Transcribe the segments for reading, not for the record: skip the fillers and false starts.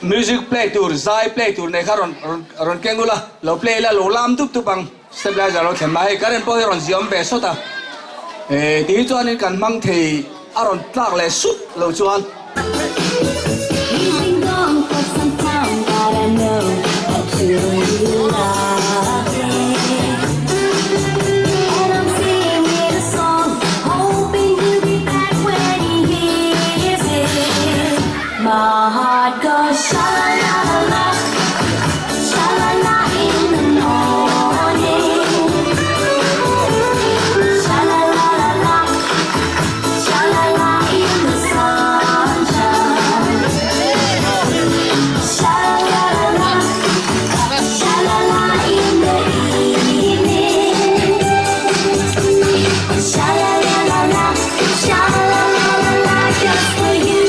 Music play tour, zai play tour này khác ron kengula, lo play la lo lam tup tupang, stabilize lo thêm mai cái po ron ziom về sota, tí cho nên cần mang thì ron plug le sút lo chuan. My heart goes sha-la-la-la, sha-la-la in the morning. Sha-la-la-la-la, sha-la-la in the sunshine. Sha-la-la-la-la, sha-la-la in the evening. Sha-la-la-la-la, sha-la-la-la-la, just for you.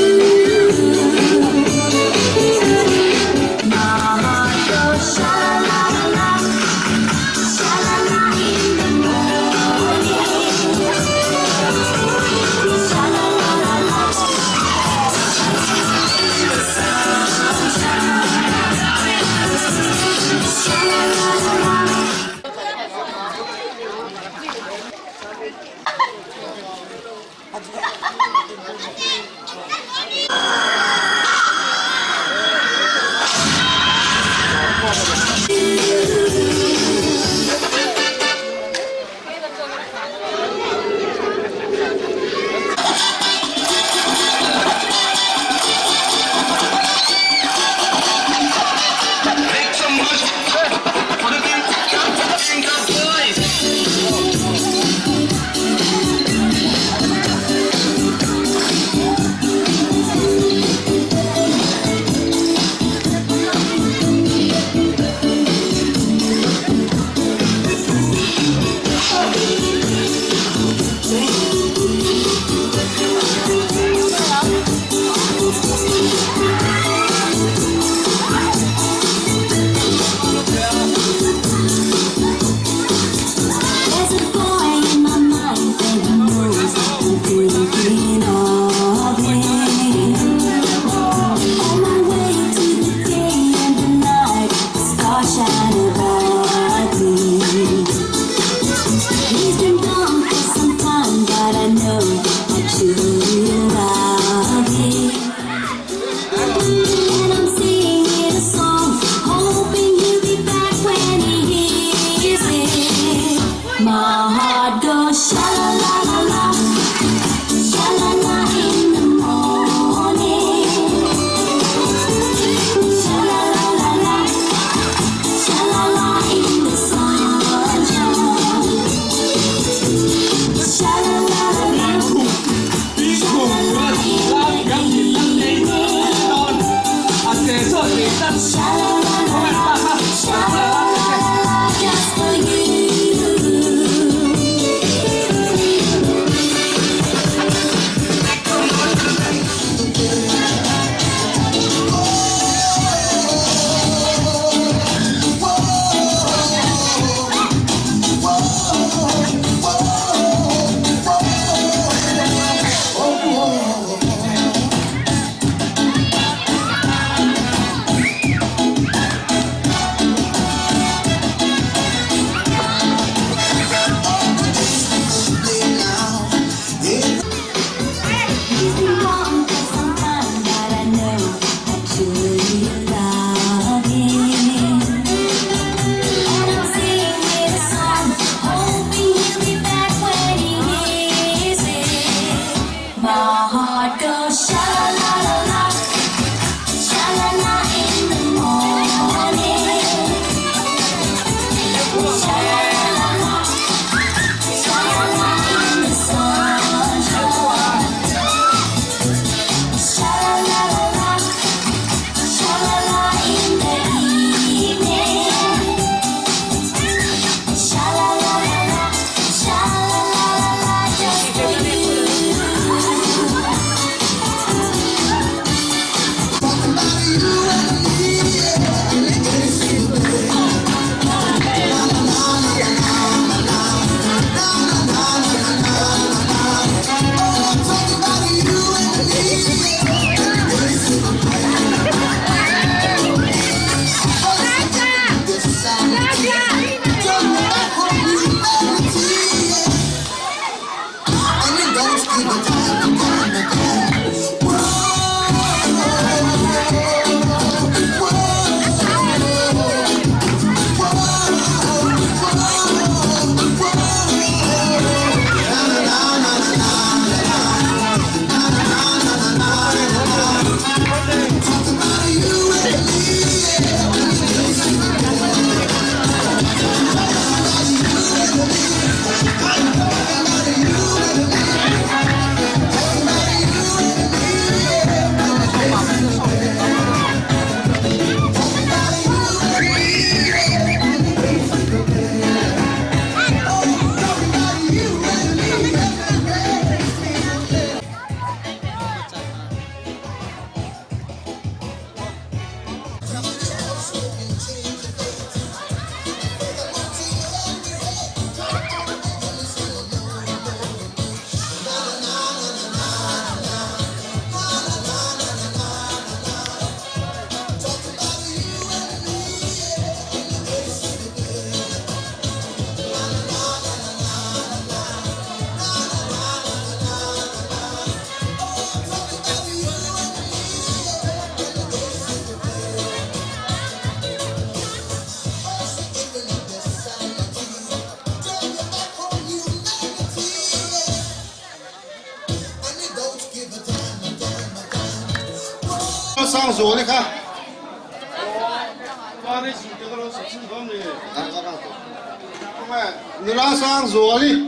上锁你看，你拉上锁哩。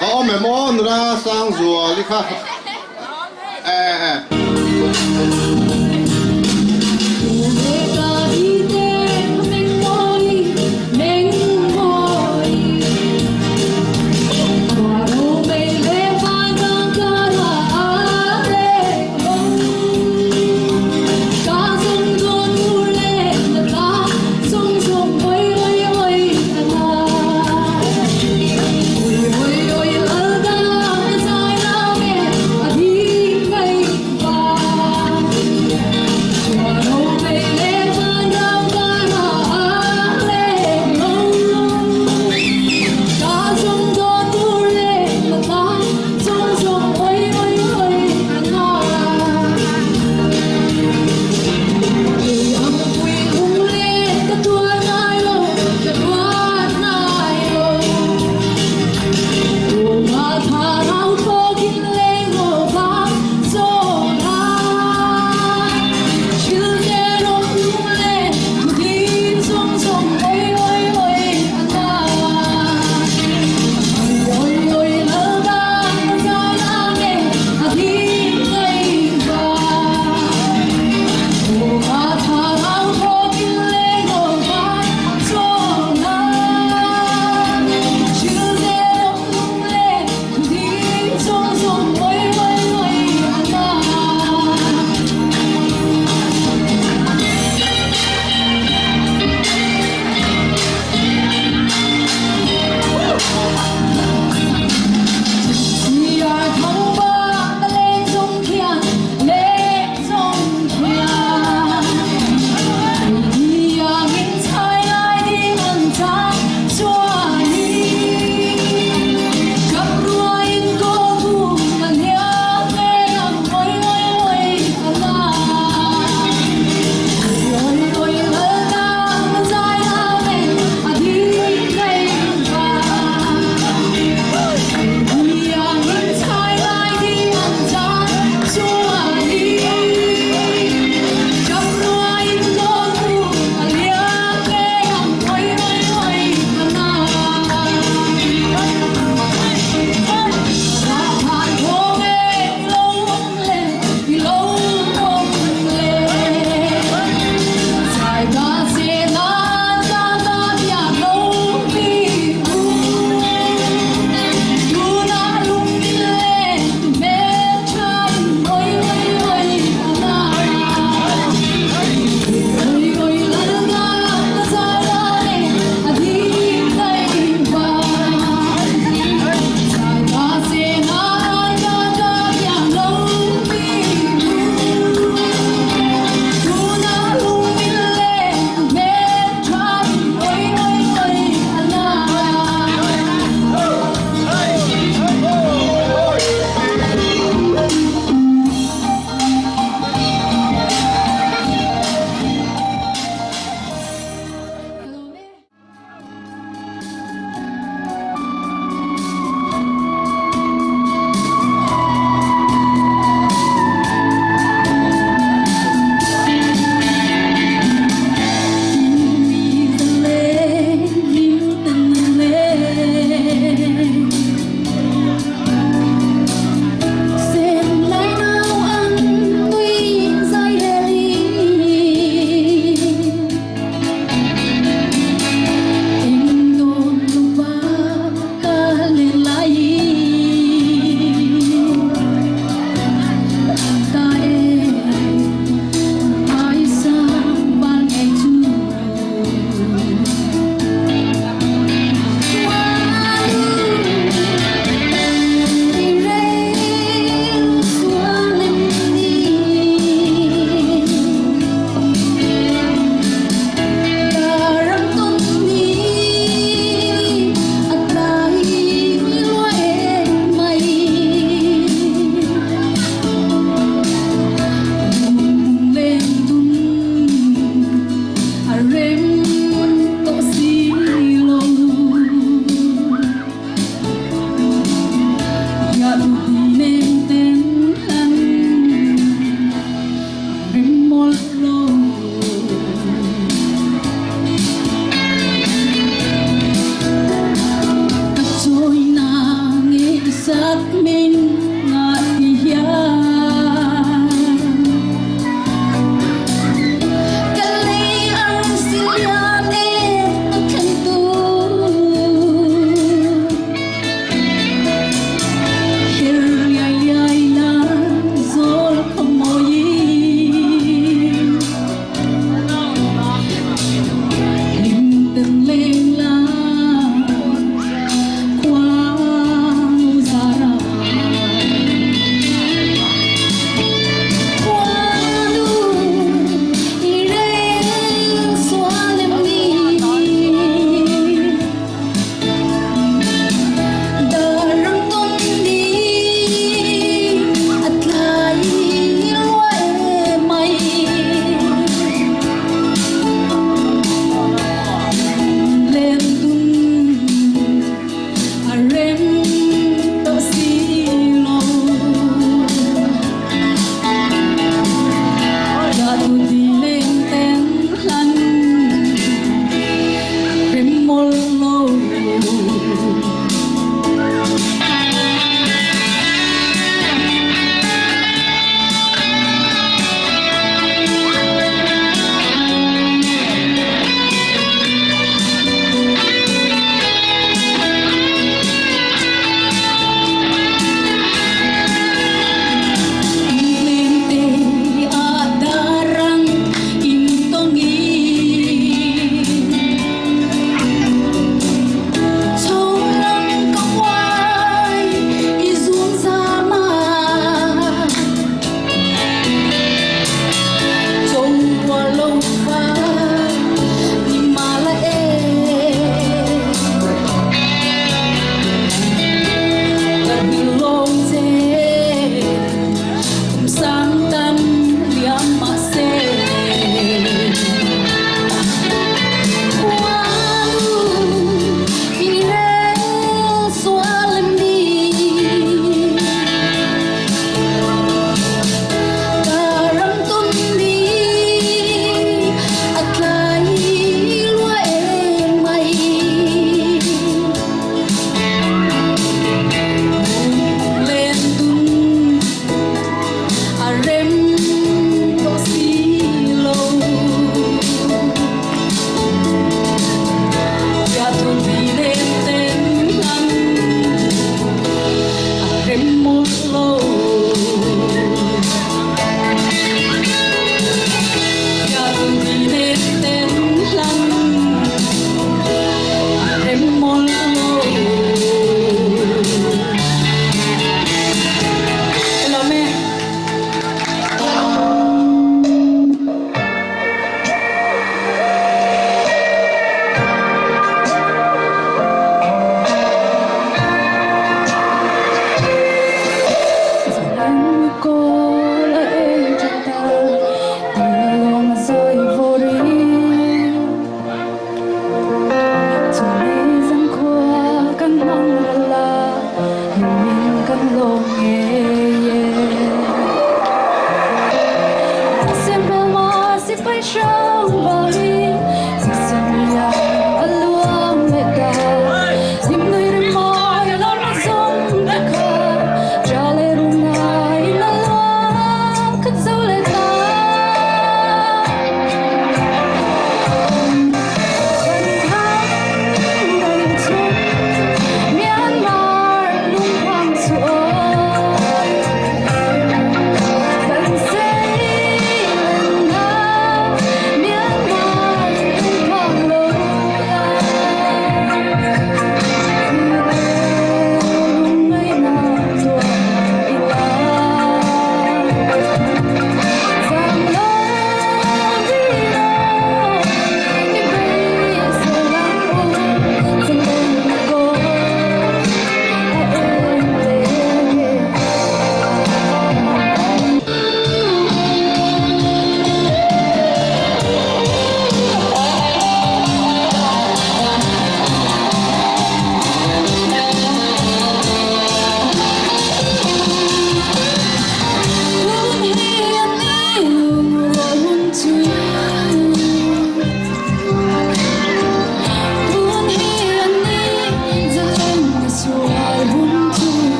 好，妹妹，你拉上锁，你看，哎。 Hãy subscribe cho kênh Ghiền Mì Gõ để không bỏ lỡ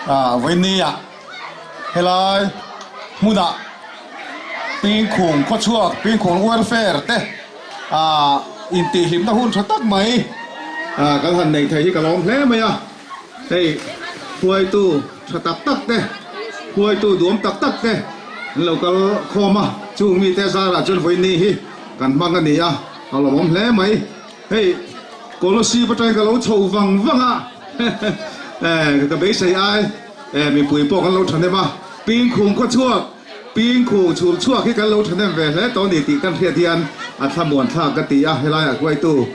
với ni à hay là mua đã pin khủng có chua pin khủng welfare thế in tỷ hiểm ta hun cho tắc mày các thằng này thấy cái lom thế mày đây huay tu cho tắc tắc thế huay tu đuống tắc tắc thế lâu cái kho mà chú mi thế ra là chân với ni hi cần mang cái này họ là món thế mày hey cô nó xí bắt tay cái lỗ trầu vàng cái bế say ai mình bùi bỏ cái lỗ trần đấy mà pin khủng có chua pin khủng chua chua khi cái lỗ trần đấy về thế tao đi tị căn thiệt thian tham buồn thà cái tị hay là quay tu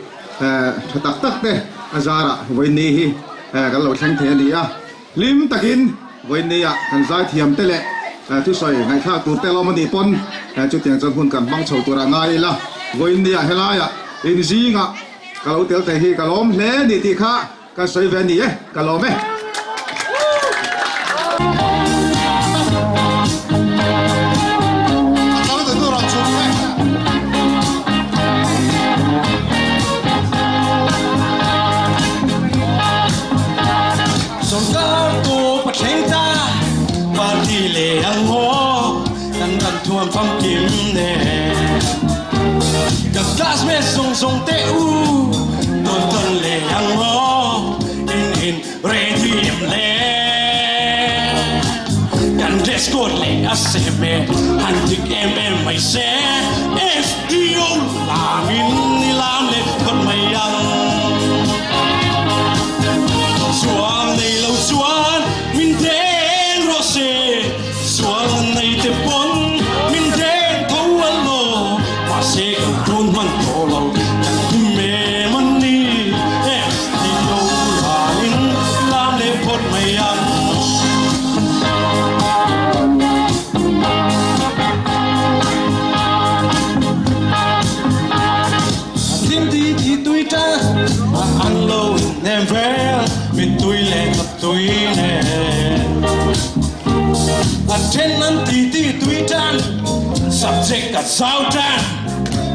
cho tắc tắc đấy ra là với ni hi cái lỗ trần thế này lim takin với ni thằng giải thiểm thế lệ chú soi ngày khác tụt tê lo mà đi pon chú tiền dân hun cần băng chầu tụt ra ngay là với ni hay là in gì ngạ cái lỗ tiêu thế hi cái lỗ lẽ đi tị khác cái soi về ni cái lỗ mấy thuần phong kiếm nè các gas mê sông sông tê u tuần tuần lệ ăn ngó in rê thiềm lệกันเรสโกดเลยอาเซเมหันถึงไม่เซ่เอสดิโอลามินนิลามเล็กคนไม่ยังสวงในเหล่าสวนมินเทนโรเซ่สวงในเตปนมินเทนทวันโลว่าเซ่กับโดนมันโตเรากันที่เมมันนี่เอสดิโอลามินลามเล็กคนไม่ยังanh lâu em về mình tôi lên gặp tôi nè anh trên anh tí tôi tràn sắp chết cả sao tràn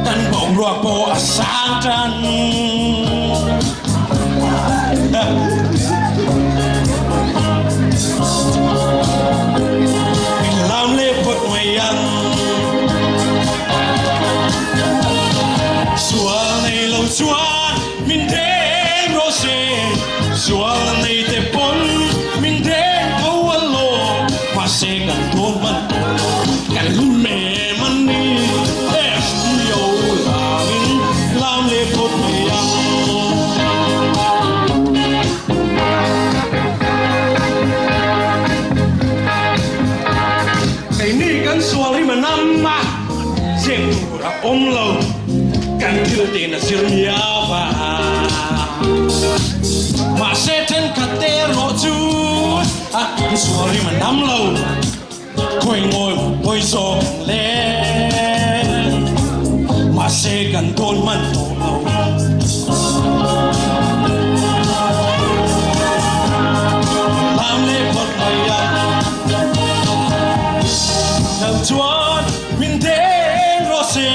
tan bóng ruột bộ sáng tràn mình làm lê bật mày ăn xua này lâu xua mình thế rose xua này thế pon mình thế thâu ăn lô mà sẽ gần thôn mình gần mẹ mình đi studio là mình làm lễ phật mày ăn cái này gần xua lấy mà năm mà riêng tụ là ôm lâuกันคือตีนเสียงยาวมาเซตันคัตเตอร์จูสวรีมันน้ำเหลาคอยงอยคอยส่งเล่มาเซกันโดนมันโตเหลาลามเล่พอดไปยังน้ำจวนวินเทนโรเซ่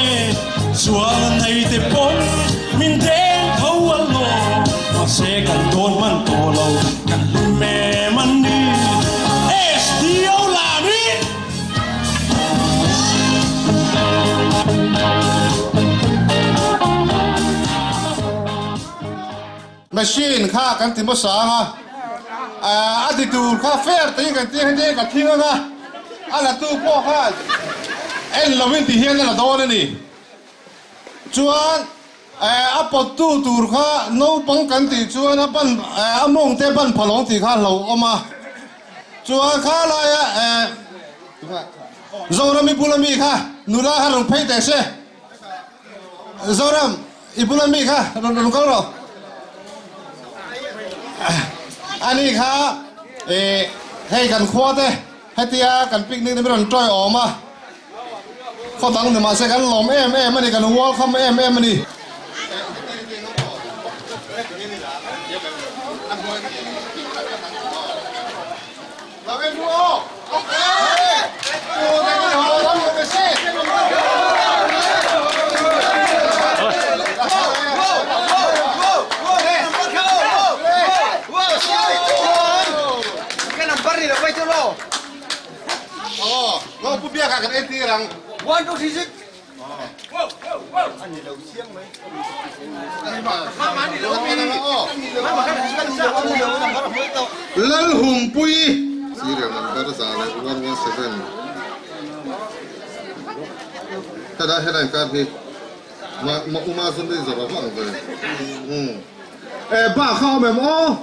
ส่วนในเตปนมินเดนเขาวันโลว่าเสกันโดนมันโตเรากันแม่มันนี่เอสเดียวลามิมาชีนข้ากันติมภาษาอาทิตย์ดูข้าเฟร์ตีกันตีให้เด็กกันทิ้งนะอะไรตู้พ่อข้าเราวิ่งตีเฮียนเราโดนนี่ชวนปอตู้ตูร์ข้าโน้ปังกันตีชวนปันมงเทปันพลองตีข้าเราออกมาชวนข้าเลยโจรามีบุลมีข้านูราฮารุงเพย์แต่เช่โจรามีบุลมีข้ารุงเขาเราอันนี้ข้าให้กันขวดให้เตียกันปิกนิกนี่ไม่ต้องจ่อยออกมาเขาตั้งถึงมาใช้กันหลอมมันนี่กันวอลคำมันนี่เราเป็นดูโอเคดูได้กันหัวเราต้องไปสิ chứ đâu. Nó cũng biết cả cái em tí rằng. 1, 2, 3, 4. Lal hum pui. Serial number sa 117. Kada headline card hi. Ma uma sun din zaba bang ve. Ba khao mềm ô.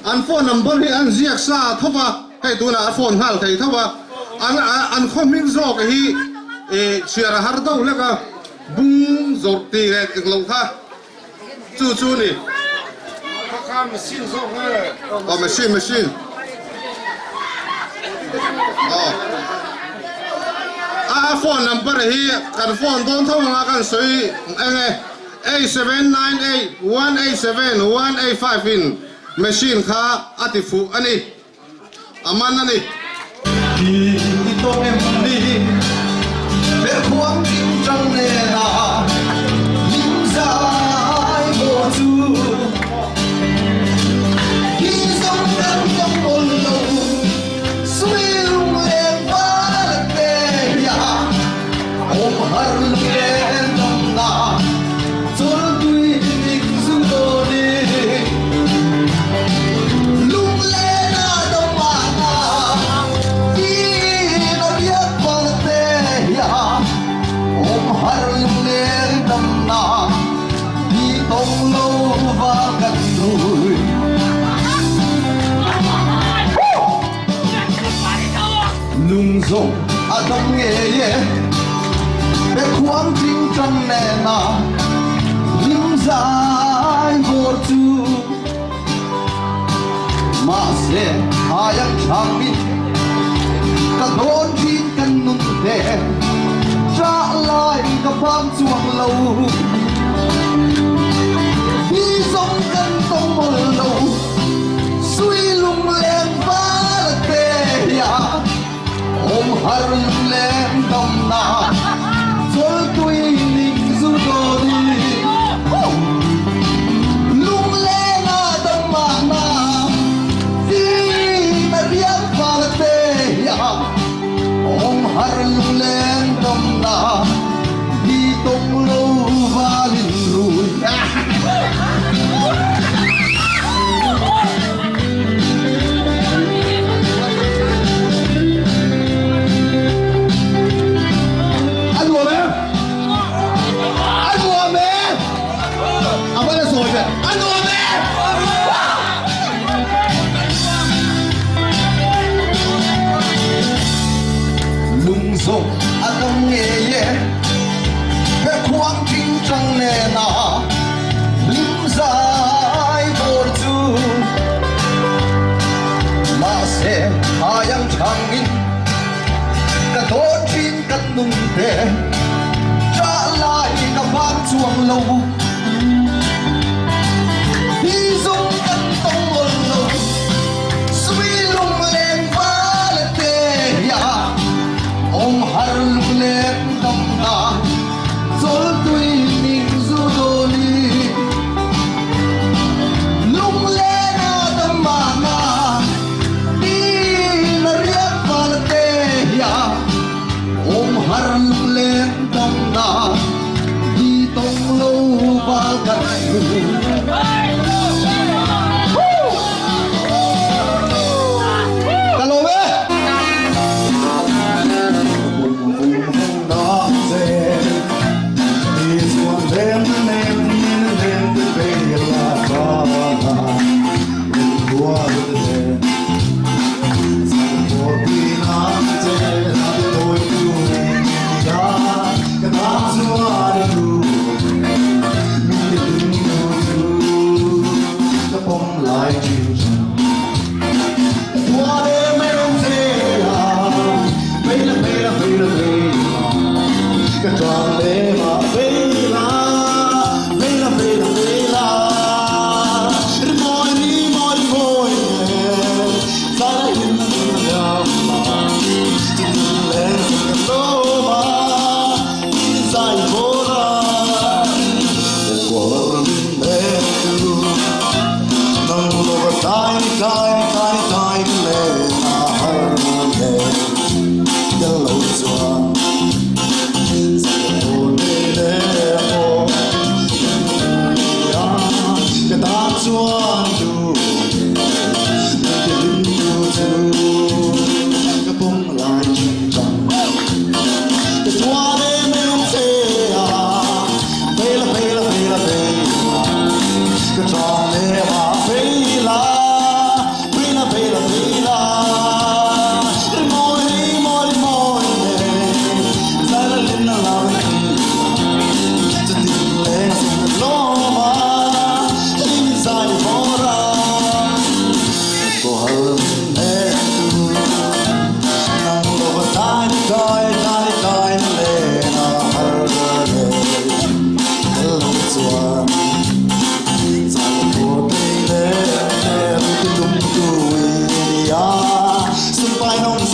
An phone number hi an ziak sa thova. Hey tu na phone hal thei thova. An coming zo cái hi. Chia ra har đâu lẽ cả. Bung zor ti re lâu kha. Chu chu ni. Machine. Phone number hi kan phone don thong ma kan soi enge 8798187185 in machine kha atifu ani aman ani Khi tôi em đi để khoáng tim trăng nè là những dài vô chu khi sống đang trong ôn lâu suy lung lên phá lật tê ya ôm har lên tâm na rồi tuy định dù đồ đi lung lên ở đâu mà na khi nó biết bằng tê ya ôm har lên tâm na đi tông lâu và gần gũi lung rộng à đông nghề để khoáng tim trăng nè na lim dài vô chu mà sẽ hai anh chàng mi cả đón khi cần nung đè trả lại cả bám chuông lâu đi sống cần tông một lâu suy lung lên phá là tê ya ôm har lên tâm na rồi tôi định dù đồ đi lung lên ở tâm na đi ta biết vào tê ya ôm har lên tâm na đi tông lâu và linh rùi lung rộng à đông nghề để khoáng tim trăng nè na lim dài vô chu mà sẽ hai anh chàng in cả đôi chim cất nung đè trả lại cả vang chuông lâu đi dung cất tông một lâu suy lung lên phá lệ tê ya ôm har lên tâm na rồi tuy mình dù đồ đi lung lên ở tâm na đi là riết vào tê ya ôm har lên tâm na đi tông lâu và gần time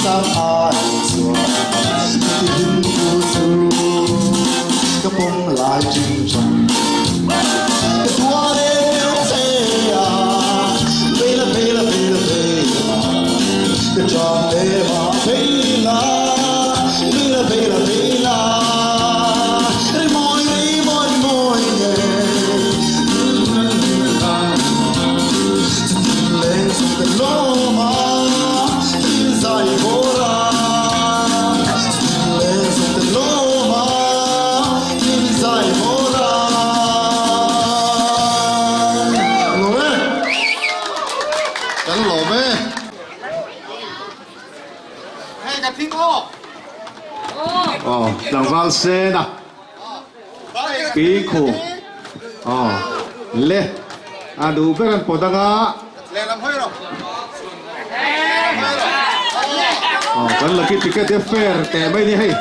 sang ai xua tin tu su cái bông lại chim trong cái tua đêm xe à về là cái tròn đêm mà về là môi nhẹ lên xuống cái lỗ mà tin dài vô ra lên xuống cái lỗ mà tin dài vô ra lỗ bê Cắn lỗ bê. Hey, cắt thính ô. Làng vào xe nè. Bí khổ. Lê. Đủ bé gần bột ngã. Lê làm hơi rồi. Vẫn là cái ticket fair kẻ mấy đi hay.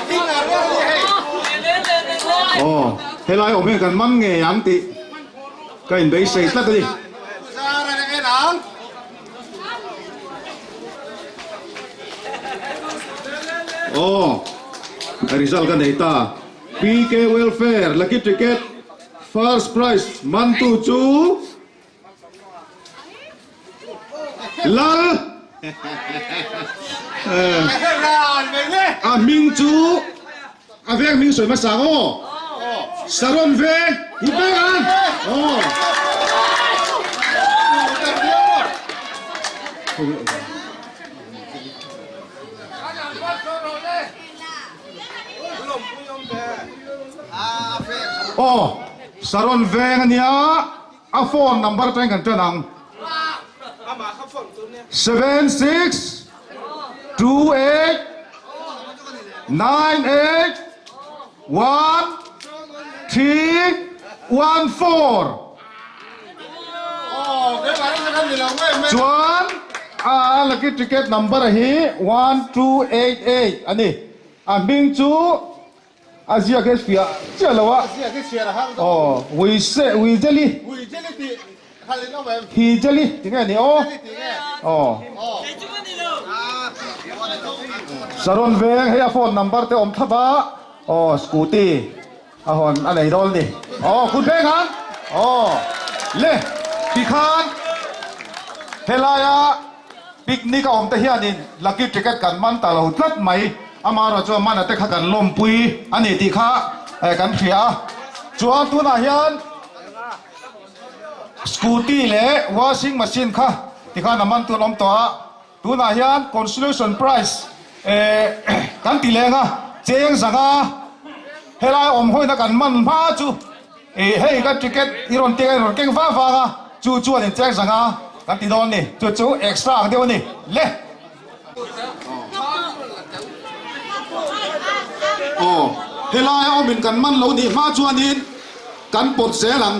Thính là rất là hay. Thế lại ở bên gần mắm nghề ăn tị. Cái hình đấy xây tất đi. Ra đây là cái nắng. Result kan data. PK Welfare lucky ticket first prize mantu chu lal Minh chú avec Minh soi mà sáng ô Saron về hút bé ăn Saron về nia a phone number trên kan trên ang 76 28 98 1314 Chuan lucky ticket number hi 1288 ani Minh chú Asia cái phía chưa là wa we jelly he jelly tiếng này Saron về hay phone number te om thaba scooty hòn anh này đâu điคุณเพ่งฮะle pikhan helaya picnic om te hianin lucky ticket kan man ta lo tlat mai amara cho man te kha kan lom pui ani ti kha kan phia chuan tu na hian scooty le washing machine kha ti kha naman tu lom to tu na hian consolation prize kan ti lenga cheng zanga helai om hoi na kan man pha chu hei ka ticket iron te iron keng va va ga chu chu ni cheng zanga kan ti don ni chu extra ang deu ni le helai om min kan man lo ni ma chuan in kan pot se lang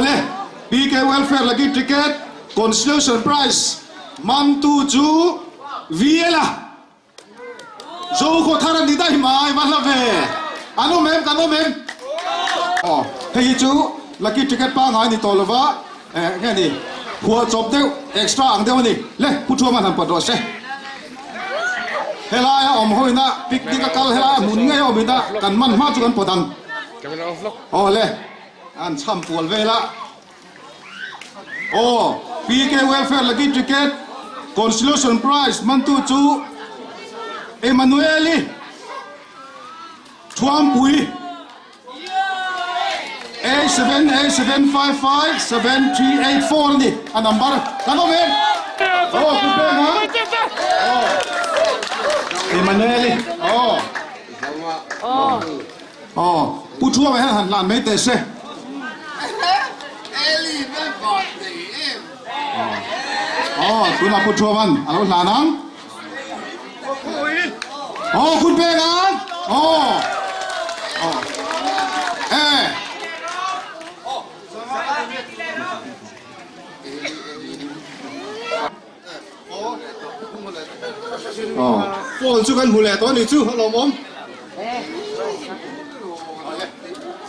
le PK Welfare lucky ticket consolation prize man tu chu viela zo ko tharan di dai mai man la ve ano mem hei chu lucky ticket pa ngai ni tolwa nghe ni khua chop deu extra ang deu ni le pu thua man han pat ro se helai om hoina picnic ka kal helai mun ngai om ida kan man ma chu kan podang le an cham pual vela PK Welfare lucky ticket consolation prize man tu chu Emanueli Thuam Pui A7A7557384 ni a number kano men kupe ha Emanueli pu thua mai han lan mai te se tu na pu thua man alo lanangคุณเป้กันphone chú cần mù lẻ tối này chú alo mom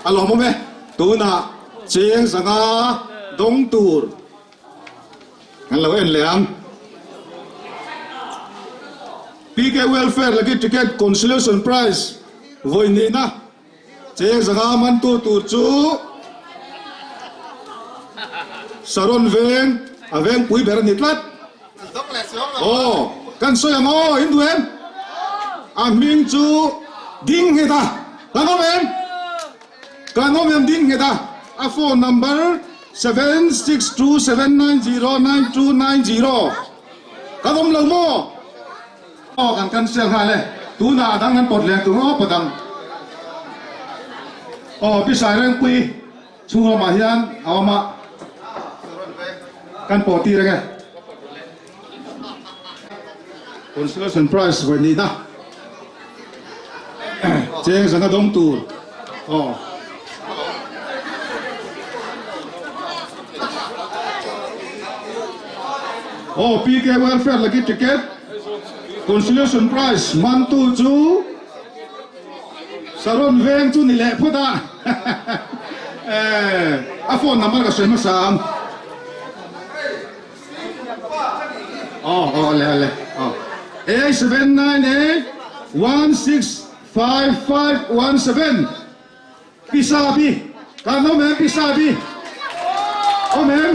alo mom tu na chiang sanga dong tur kan lo en leang PK welfare lagi ticket consolation prize voi ni na chiang sanga man tu tur chu saron veng aveng pui ber ni tlat oh kan so yang oh induen aming chu ding heta kanomen ding heta a phone number 7627909290 kanom lo mo oh kan siang ha le tu na dang nan pot le tu ngo padang oh pi sai reng pui chu ma hian awma kan poti re ga consolation prize voi ni na chiang sanga dong tur oh oh PK welfare lagi ticket consolation prize mantu chu saron veng chu ni le phoda a phone number ka sema sam oh le oh 8798165517 pisabi kano men pisabi oh men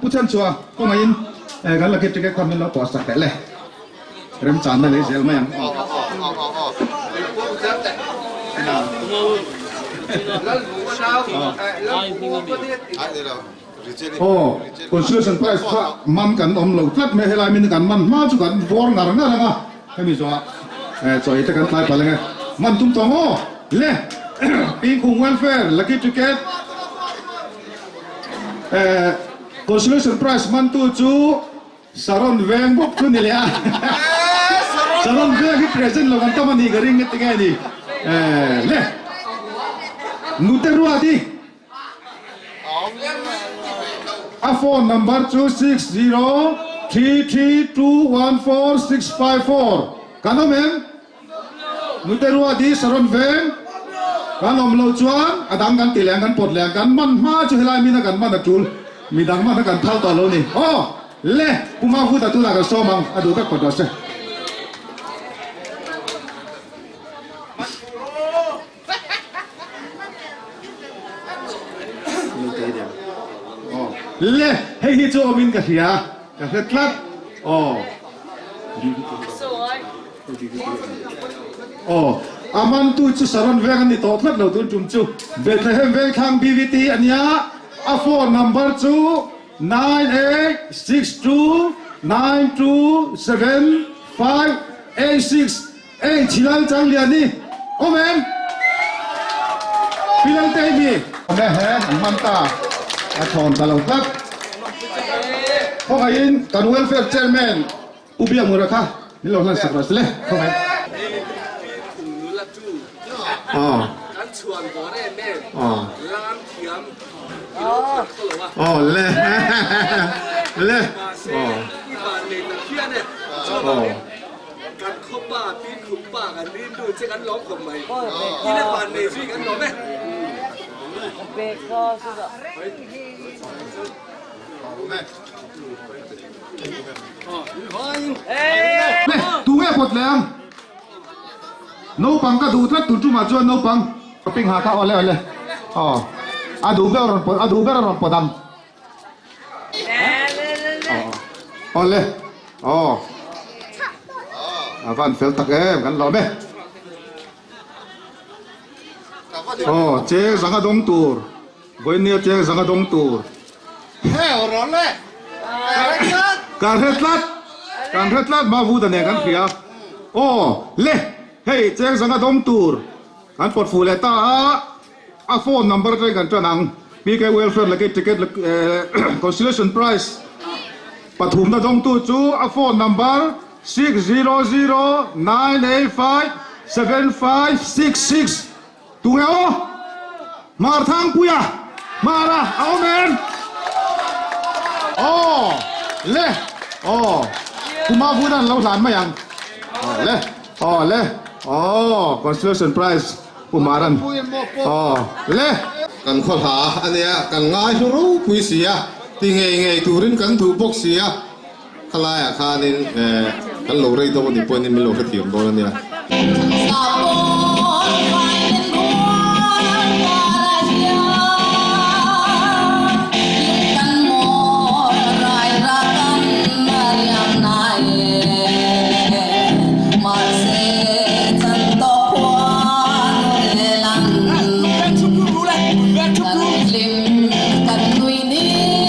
puchan chua ko ngain gan la ke ticket khamin lo post ta le rem chan na le sel ma yang oh consolation prize man kan om lo tlat me helai min kan man ma chu kan vor ngar na nga kami zo choi ta kan tai pa le man tum tong o le ping khung welfare lucky ticket consolation prize man tu chu saron veng bok tu ni le saron veng ki present lo kan ta mani garing nget ngai ni le nuteru adi a phone number 26033214654 kano men nuteru adi saron veng kanom lo chuan adang kan tileng kan pot leng kan man ma chu helai mi na kan man atul mi dang ma kan thau ta lo ni oh le puma hu ta tu la ka so mang adu ka ko do se le hei hi chu min ka hia ka hetlat oh oh aman tu chu saron veng ani to thlat lo tun tum chu Bethlehem veng khang BVT ania a phone number chu 9862927586 chilal chang lian ni amen pilang tai mi ne he man ta a thon ta lo tak ko gain kan welfare chairman ubiang mura kha ni lo lan sakras le ko gain kan chuan bo re me lam thiam oh le leที่บ้านในตะเคียนเนี่ยกันคบป้าปีนขุมป้ากันนี่ดูเช่กันร้องผมไหมที่ในบ้านในช่วยกันหรอไหมtu nghe phật lem nấu bằng cái đủ thắt tụi chúng mà cho nấu bằng ping hà cao ole ole đủ béo rồi podam ole van fel tak em kan lo be che zanga dong tur boy nia che zanga dong tur heo rồi le kan hetlat ma vu da ne kan khia le hey che zanga dong tur kan pot fu le ta a phone number tre kan chanang PK welfare lagi ticket consolation prize pathum na dong tu chu a phone number 6009857566 tu nghe o mar thang puya mara amen le kuma vudan lo than ma yang le consolation prize umaran le กันข้อหาอันเนี้ยกันง่ายรู้ปุยเสียที่ไงตูรินกันถูกบกเสียขลายอาคารนี่กันโหลได้ตัวนี้ปนนี่ไม่โหลก็เถียงตัวนี่แหละ Hãy subscribe cho kênh Ghiền Mì Gõ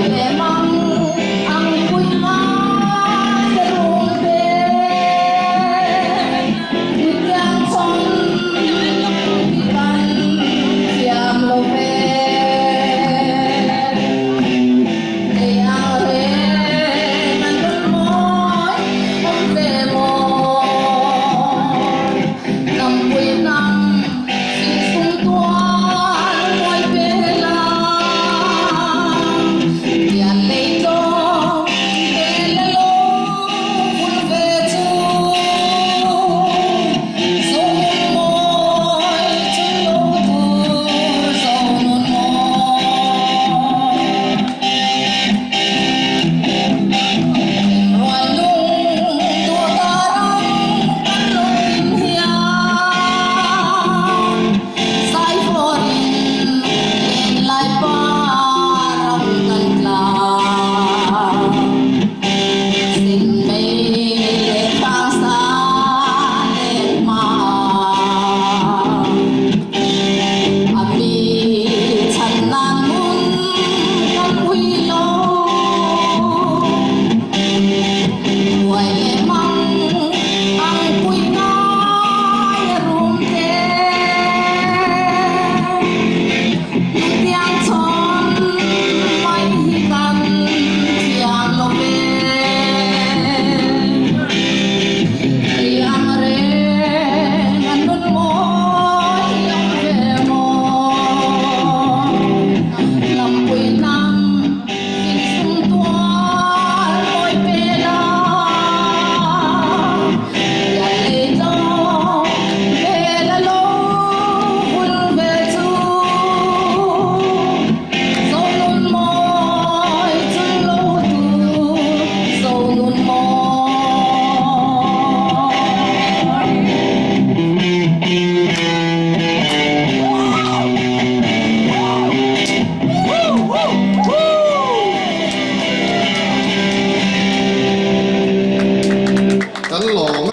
để không bỏ lỡ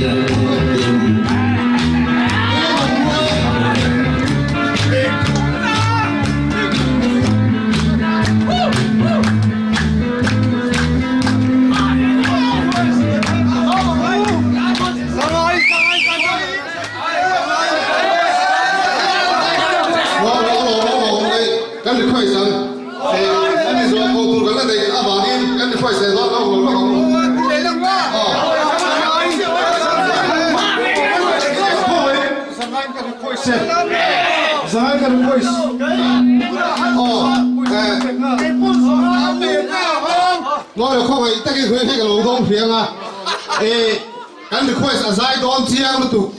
กันค่อยสั่งอันนี้ส่วนของคุณกันแล้วแต่อาบากินกันค่อยใส่ซอสเอาลงแล้วSaya kan voice. Nói là không phải tất cái người thấy cái lỗ đông phiền à. Cái được khoai sả dai đón chiang luôn tụ.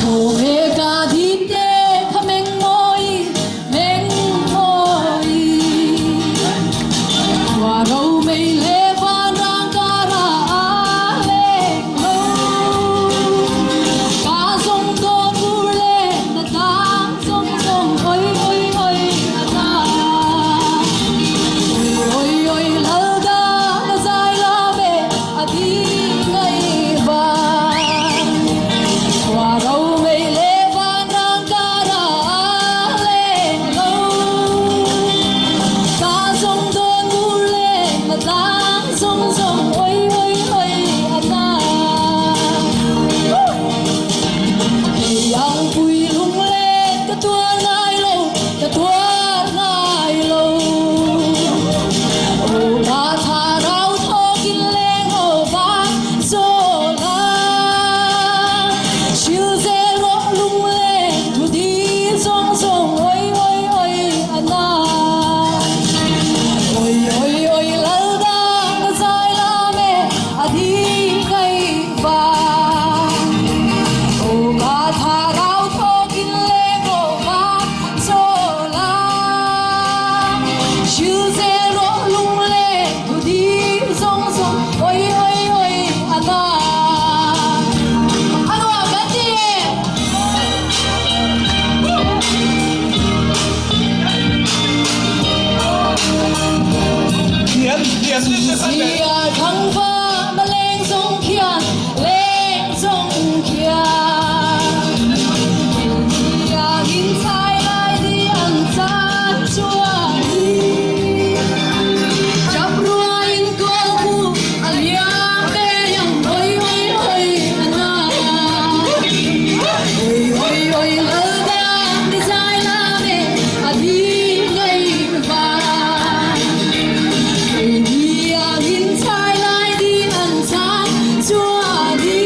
Omega dite kameng moi waro mei le van kara le lo ka song do pule na ta song song oi oi oi na oi oi la da la sai la be adi ngai ba waro mei le van kara le lo ka song do pule na ta song song oi oi oi na yang pui lung le ka tua ngai lo o ba tha rau tho kin leng o ba so la chiu ze lo lung le tu di song song oi oi oi ana oi oi oi la da la sai la me a di kai ba o ba tha rau tho kin leng o ba so la chiu ze lo lung le tu di song song oi oi oi ana ano agati Sia khang pha ma leng song khian sia hin sai lai di an sa chua di chap rua in ko ku alia te yang oi oi oi ana oi oi la da di sai la me adi ngai ba hin sai lai di an sa chua di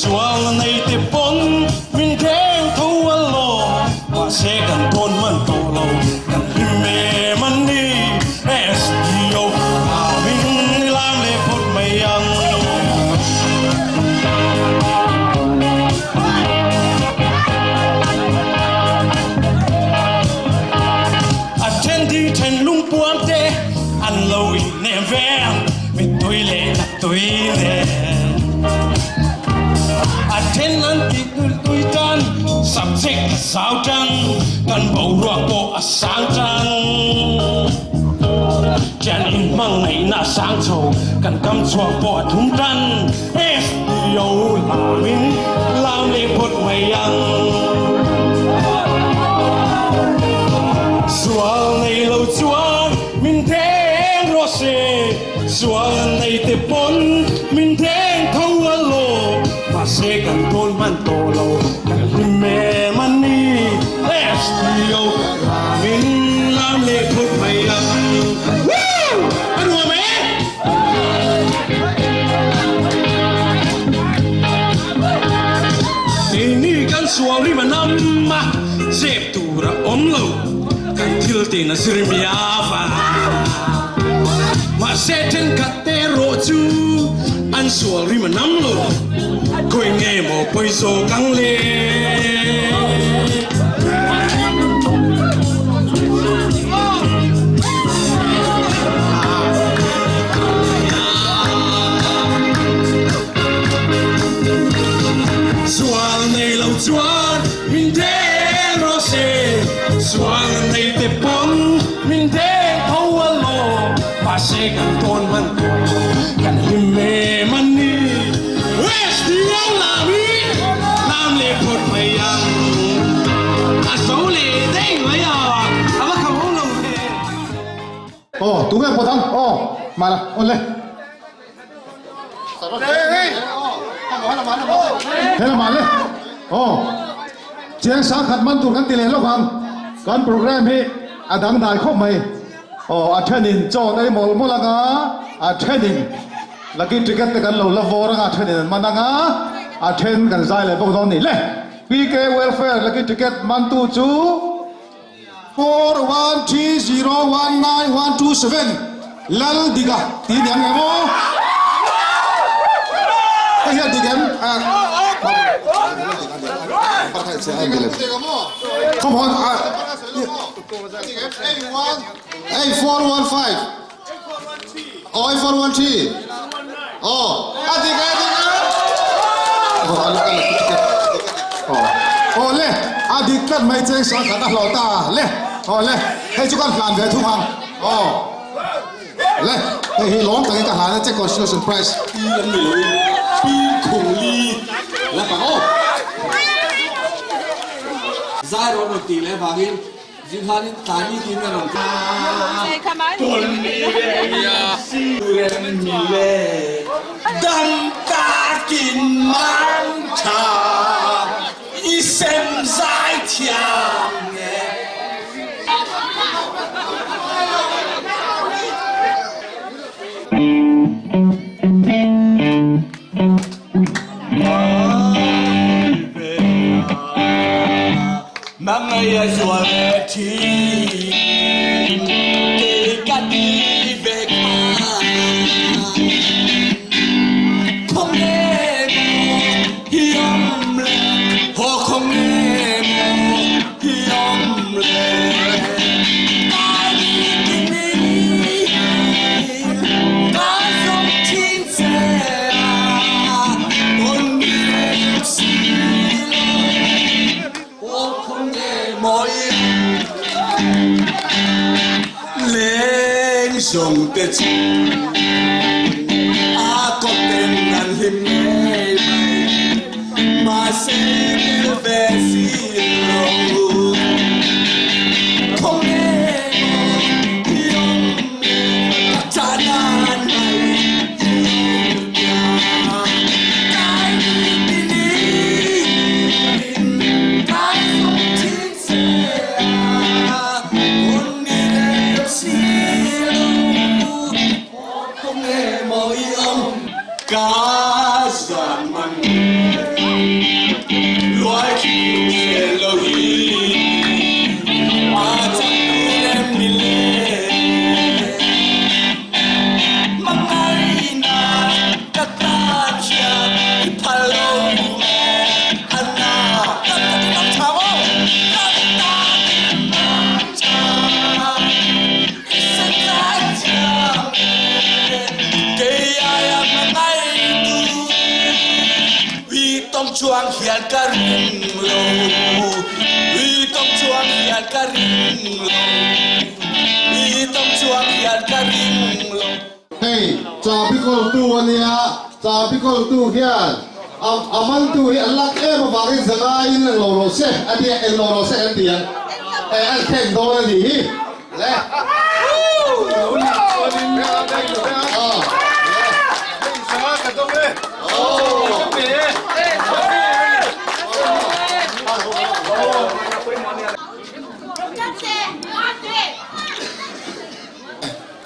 xuân này tiếp bốn mình thêm thấu lo và sẽ cần thôn mình tổ lâu cần mẹ mình đi SDO và mình làm lễ phật mày ăn đi thành lung buồn thế ăn lâu nè ve mình tôi lệ là tôi lệ trên ăn thịt tôi tan sắp xếp sao trăng cần bầu ruộng bộ sáng trăng chén in măng này na sáng sầu cần cầm chuột bộ thúng trăng yêu là mình làm lễ phật mày ăn xuân này lâu chuan mình thèn rõ rệt xuân này tiếp bốn mình thèn thâu lô và sẽ cần thôn man tổ lâu cần mẹ man đi STO là mình làm lễ phật mày ăn ăn hòa mẹ thì ni kan xuân đi mà năm mà dẹp tù ra ôm lâu kan tilti na sirmiava ma seten katero chu an sual rima namlo koi nge mo poiso kang le sual nei lâu chuan min de rose sual nei te pon min de thâu lo ba se kan ton man kan himme mani west di la mi nam le phot mai yang a so le dei mai ya aba kham hong lo Ồ, tú nghe bộ thằng. Ồ, mà là, ôn lên. Thế là mà lên. Ồ, chiến sáng khát mắn tụi ngắn tỷ lệ lúc hàng. Còn program hi, à đăng đài khóc mày. Ồ, à training cho đây mô là ngá. À training. Là cái ticketกันlâu là vô ra ngá training. Mà ngá. À trainกันdài lại bộ thằng này. Lên. PK welfare là cái ticket mắn tụ chú. 4130191227 lal diga ti diam nge mo ai ya digam come on 8415 oh 8413 oh diga Ồ lê, à đi cất mấy chiếc sáng khát lò ta lê, ồ lê, hay chú con làm về thu hàng, ồ lê, hay hi lóng tới cả hàng check constitution price, pi an mi lo pi khung li la pa o zai ro no ti le wangin jinghan tani tin na ron tol mi le ya ren mi le dam ta kin man cha i sem zai tiang Mangaya Zuareti Kekati Veka Kongemo Hiomle Ho Kongemo Hiomle Kali Kini Kazom Tinsea Ongire Silo lên sông tết a có tên ngàn hiểm nghề mà sẽ về xin lâu không nghe hiông cha nan này cái tin đi cái không tin sẽ ôn đi em xin lâu không nghe chuang hian ka ring lo ui tong chuang hian ka ring lo ui tong chuang hian ka ring lo hey cha pikol tu ania cha pikol tu hian aman tu hi alak e ma bari zanga in lo lo se adia en lo se an dian e an khen do ni le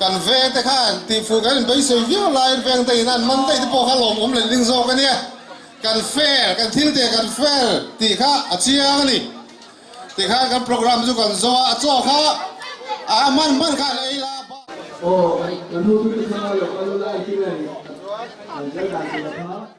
กันเวงแต่ข้าตีฟูกันไปสวยวิวลายเวงแต่นั่นมันได้ที่พอข้าหลงผมเลยลิงโซกันเนี่ยกันเฟร์กันทิ้งแต่กันเฟร์ตีข้าอาเชียกันนี่ตีข้ากันโปรแกรมจุกันโซอาโซข้ามันข้าเลยละ โอ้กันรู้ทุกที่เขาอยากรู้ไล่ที่ไหนเรื่องการศิลปะ